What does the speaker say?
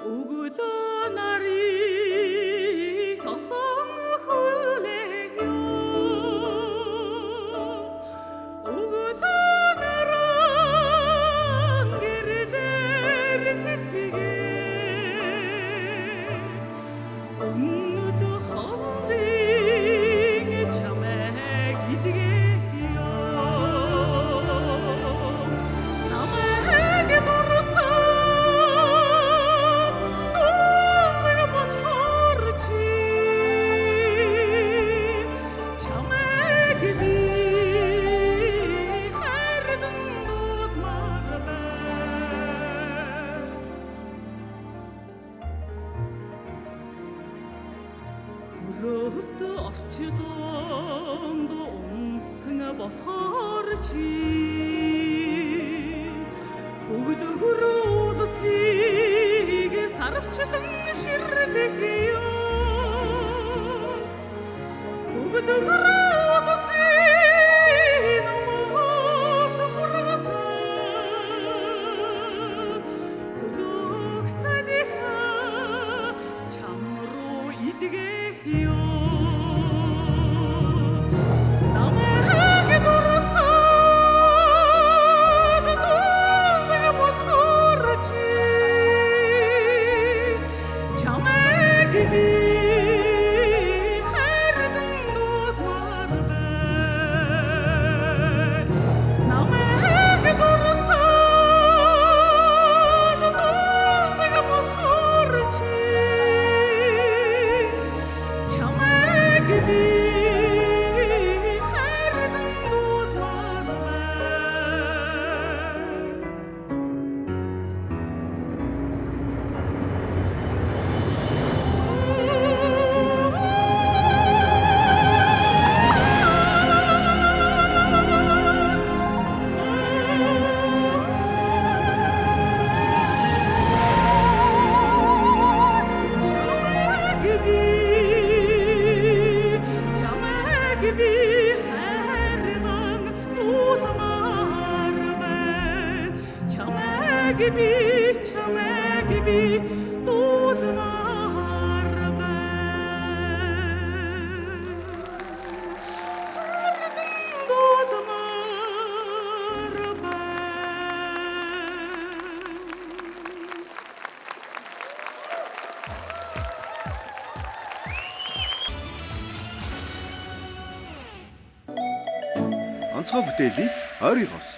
Өгөлөө нарыг тосон хүлээё. Өгөлөө наран гэрэлэр тэтгээ. Өнөд хоолыг чамайг илгээё. Намайг дурсаад дуулаг болохоор чи чамайг би хайрлан дуусмаар байна. Хөрөөст орчлоонд унсан болохоор чи хөглөгөр улсыг сарвчлан ширдэхё. Хөглөгөр улсын номорт хургасаа хөдөөх салиха чам руу илгээхё. Намайг дурсаад дуулаг болохоор чи чамайг би хайрлан дуусмаар байна. Намайг дурсаад дуулаг болохоор чи чамайг би хайрлан дуусмаар байна. Чамайг би хайрлан дуусмаар байна. Чамайг би дуусмаар байна. Дуусмаар байна. Онцгой бүтээлийг ойрын хос